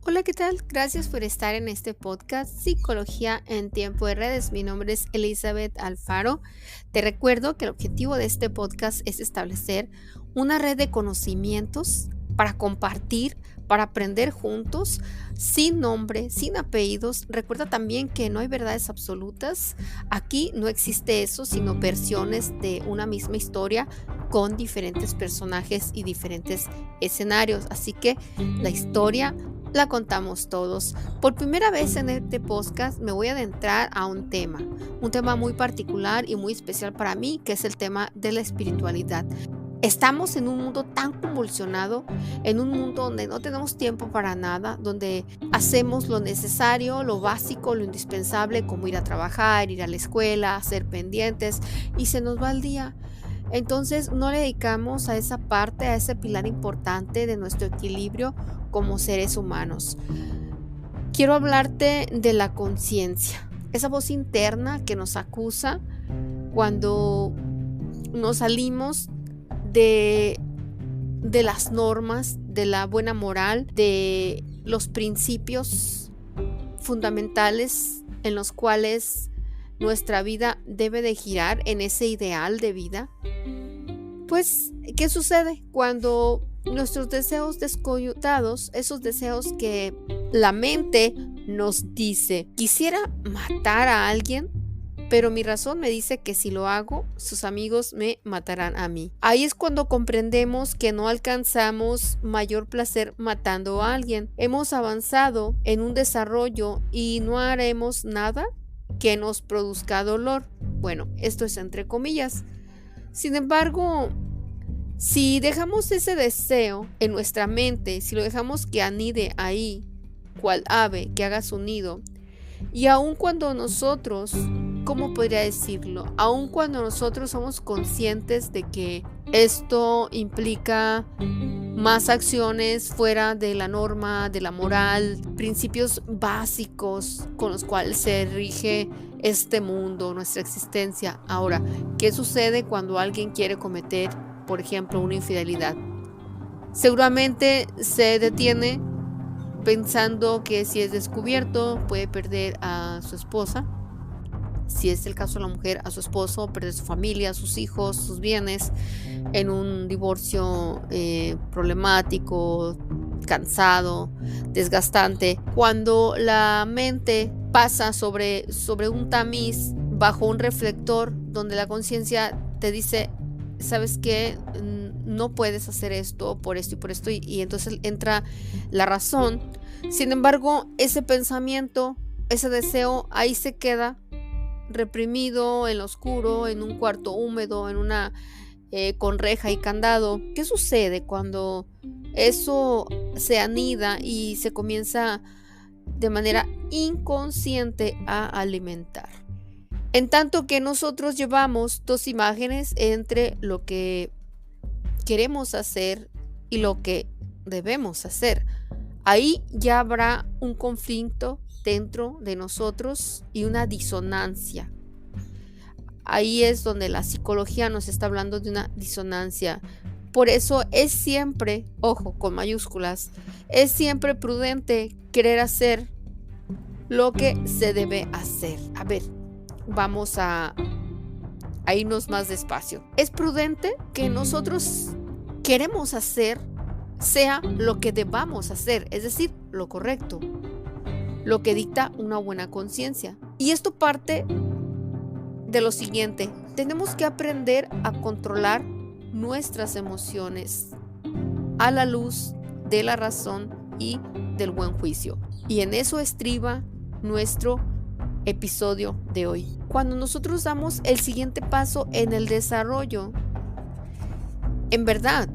Hola, ¿qué tal? Gracias por estar en este podcast Psicología en Tiempo de Redes. Mi nombre es Elizabeth Alfaro. Te recuerdo que el objetivo de este podcast es establecer una red de conocimientos para compartir, para aprender juntos, sin nombre, sin apellidos. Recuerda también que no hay verdades absolutas. Aquí no existe eso, sino versiones de una misma historia con diferentes personajes y diferentes escenarios. Así que la historia la contamos todos. Por primera vez en este podcast me voy a adentrar a un tema muy particular y muy especial para mí, que es el tema de la espiritualidad. Estamos en un mundo tan convulsionado, en un mundo donde no tenemos tiempo para nada, donde hacemos lo necesario, lo básico, lo indispensable, como ir a trabajar, ir a la escuela, hacer pendientes, y se nos va el día. Entonces no le dedicamos a esa parte, a ese pilar importante de nuestro equilibrio como seres humanos. Quiero hablarte de la conciencia, esa voz interna que nos acusa cuando nos salimos de las normas, de la buena moral, de los principios fundamentales en los cuales nuestra vida debe de girar, en ese ideal de vida. Pues, ¿qué sucede cuando nuestros deseos descoyuntados, esos deseos que la mente nos dice, quisiera matar a alguien, pero mi razón me dice que si lo hago, sus amigos me matarán a mí? Ahí es cuando comprendemos que no alcanzamos mayor placer matando a alguien. Hemos avanzado en un desarrollo y no haremos nada que nos produzca dolor. Bueno, esto es entre comillas. Sin embargo, si dejamos ese deseo en nuestra mente, si lo dejamos que anide ahí, cual ave que haga su nido, y aun cuando nosotros, ¿cómo podría decirlo? Aun cuando nosotros somos conscientes de que esto implica más acciones fuera de la norma, de la moral, principios básicos con los cuales se rige este mundo, nuestra existencia. Ahora, ¿qué sucede cuando alguien quiere cometer, por ejemplo, una infidelidad? Seguramente se detiene pensando que si es descubierto puede perder a su esposa, si es el caso de la mujer, a su esposo, perder su familia, sus hijos, sus bienes, en un divorcio problemático, cansado, desgastante. Cuando la mente pasa sobre un tamiz bajo un reflector donde la conciencia te dice, ¿sabes qué? No puedes hacer esto por esto y por esto, y entonces entra la razón. Sin embargo, ese pensamiento, ese deseo, ahí se queda reprimido en lo oscuro, en un cuarto húmedo, en una con reja y candado. ¿Qué sucede cuando eso se anida y se comienza de manera inconsciente a alimentar? En tanto que nosotros llevamos dos imágenes entre lo que queremos hacer y lo que debemos hacer, ahí ya habrá un conflicto dentro de nosotros y una disonancia. Ahí es donde la psicología nos está hablando de una disonancia. Por eso es siempre, ojo, con mayúsculas, es siempre prudente querer hacer lo que se debe hacer. A ver, vamos a irnos más despacio. Es prudente que nosotros queremos hacer sea lo que debamos hacer, es decir, lo correcto, lo que dicta una buena conciencia. Y esto parte de lo siguiente: tenemos que aprender a controlar nuestras emociones a la luz de la razón y del buen juicio. Y en eso estriba nuestro episodio de hoy. Cuando nosotros damos el siguiente paso en el desarrollo, en verdad,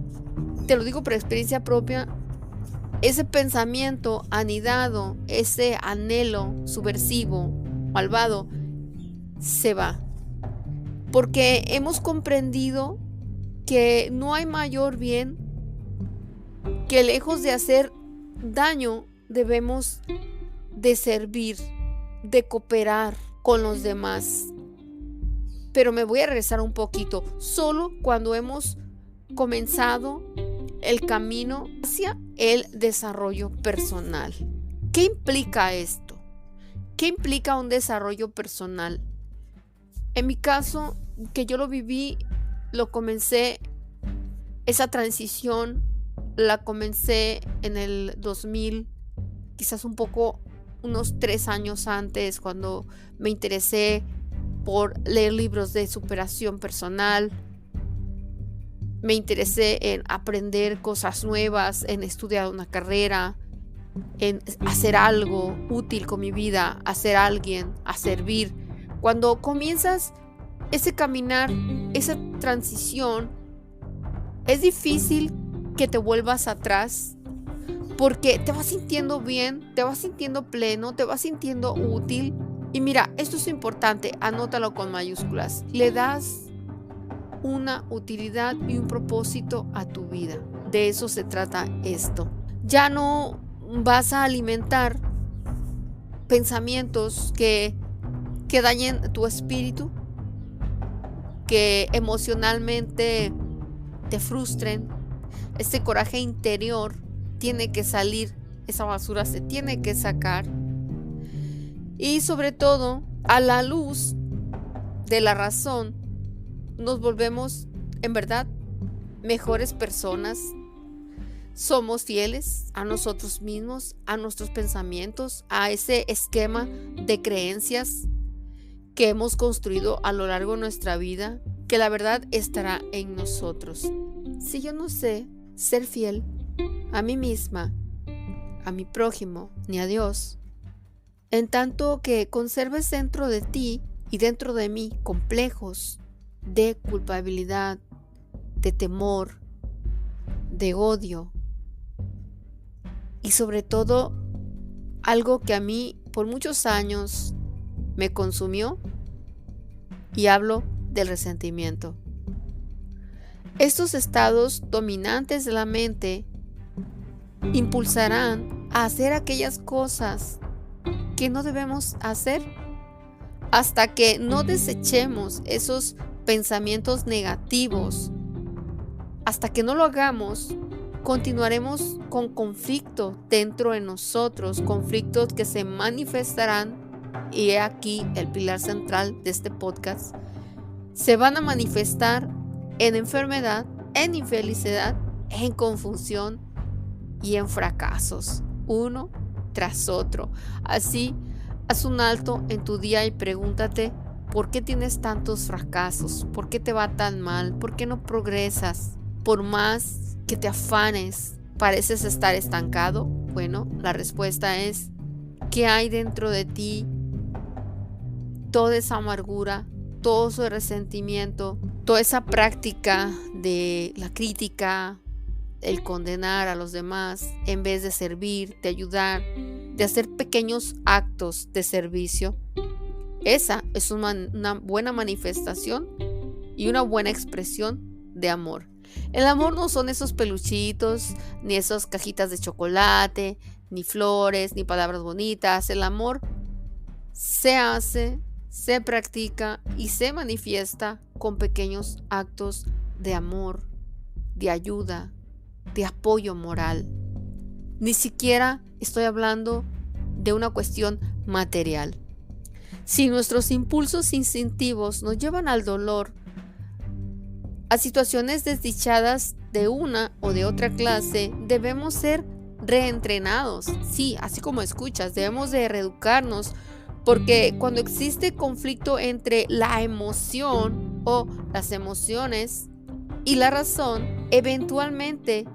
te lo digo por experiencia propia, ese pensamiento anidado, ese anhelo subversivo, malvado, se va. Porque hemos comprendido que no hay mayor bien que, lejos de hacer daño, debemos de servir, de cooperar con los demás. Pero me voy a regresar un poquito. Solo cuando hemos comenzado el camino hacia el desarrollo personal. ¿Qué implica esto? ¿Qué implica un desarrollo personal? En mi caso, que yo lo viví, lo comencé, esa transición la comencé en el 2000, quizás un poco, unos 3 años antes, cuando me interesé por leer libros de superación personal. Me interesé en aprender cosas nuevas, en estudiar una carrera, en hacer algo útil con mi vida, a ser alguien, a servir. Cuando comienzas ese caminar, esa transición, es difícil que te vuelvas atrás porque te vas sintiendo bien, te vas sintiendo pleno, te vas sintiendo útil. Y mira, esto es importante, anótalo con mayúsculas. Le das una utilidad y un propósito a tu vida. De eso se trata esto. Ya no vas a alimentar pensamientos que dañen tu espíritu, que emocionalmente te frustren. Ese coraje interior tiene que salir, esa basura se tiene que sacar. Y sobre todo, a la luz de la razón, nos volvemos, en verdad, mejores personas. Somos fieles a nosotros mismos, a nuestros pensamientos, a ese esquema de creencias que hemos construido a lo largo de nuestra vida, que la verdad estará en nosotros. Si yo no sé ser fiel a mí misma, a mi prójimo, ni a Dios, en tanto que conserves dentro de ti y dentro de mí complejos de culpabilidad, de temor, de odio y sobre todo algo que a mí por muchos años me consumió, y hablo del resentimiento. Estos estados dominantes de la mente impulsarán a hacer aquellas cosas que no debemos hacer hasta que no desechemos esos pensamientos negativos. Hasta que no lo hagamos, continuaremos con conflicto dentro de nosotros, conflictos que se manifestarán, y he aquí el pilar central de este podcast, se van a manifestar en enfermedad, en infelicidad, en confusión y en fracasos, uno tras otro. Así, haz un alto en tu día y pregúntate, ¿por qué tienes tantos fracasos? ¿Por qué te va tan mal? ¿Por qué no progresas? Por más que te afanes, ¿pareces estar estancado? Bueno, la respuesta es, ¿qué hay dentro de ti? Toda esa amargura, todo ese resentimiento, toda esa práctica de la crítica, el condenar a los demás en vez de servir, de ayudar, de hacer pequeños actos de servicio. Esa es una buena manifestación y una buena expresión de amor. El amor no son esos peluchitos, ni esas cajitas de chocolate, ni flores, ni palabras bonitas. El amor se hace, se practica y se manifiesta con pequeños actos de amor, de ayuda, de apoyo moral. Ni siquiera estoy hablando de una cuestión material. Si nuestros impulsos instintivos nos llevan al dolor, a situaciones desdichadas de una o de otra clase, debemos ser reentrenados. Sí, así como escuchas, debemos de reeducarnos, porque cuando existe conflicto entre la emoción o las emociones y la razón, eventualmente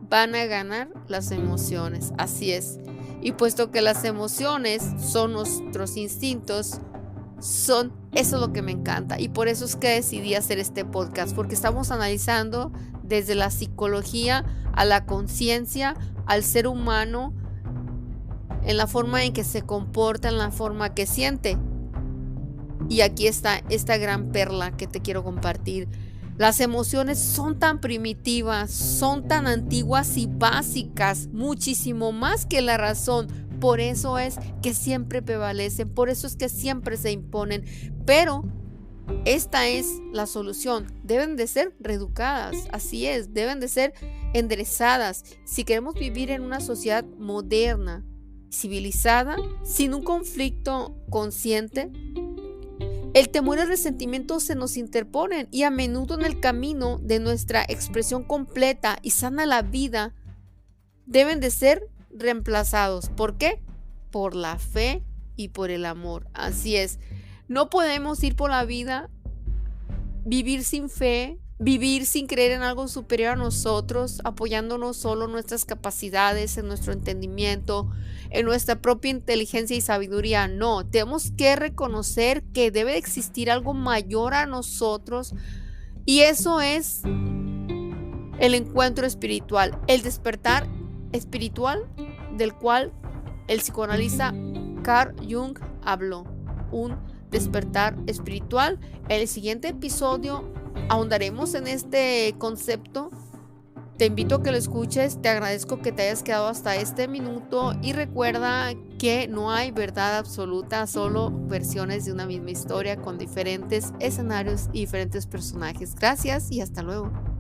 van a ganar las emociones. Así es. Y puesto que las emociones son nuestros instintos, eso es lo que me encanta. Y por eso es que decidí hacer este podcast, porque estamos analizando desde la psicología a la conciencia, al ser humano, en la forma en que se comporta, en la forma que siente. Y aquí está esta gran perla que te quiero compartir. Las emociones son tan primitivas, son tan antiguas y básicas, muchísimo más que la razón. Por eso es que siempre prevalecen, por eso es que siempre se imponen. Pero esta es la solución. Deben de ser reeducadas, así es, deben de ser enderezadas. Si queremos vivir en una sociedad moderna, civilizada, sin un conflicto consciente, el temor y el resentimiento se nos interponen y a menudo en el camino de nuestra expresión completa y sana la vida deben de ser reemplazados. ¿Por qué? Por la fe y por el amor. Así es. No podemos ir por la vida, vivir sin fe, vivir sin creer en algo superior a nosotros, apoyándonos solo en nuestras capacidades, en nuestro entendimiento, en nuestra propia inteligencia y sabiduría. No, tenemos que reconocer que debe existir algo mayor a nosotros y eso es el encuentro espiritual, el despertar espiritual del cual el psicoanalista Carl Jung habló. Un despertar espiritual. En el siguiente episodio ahondaremos en este concepto. Te invito a que lo escuches, te agradezco que te hayas quedado hasta este minuto y recuerda que no hay verdad absoluta, solo versiones de una misma historia con diferentes escenarios y diferentes personajes. Gracias y hasta luego.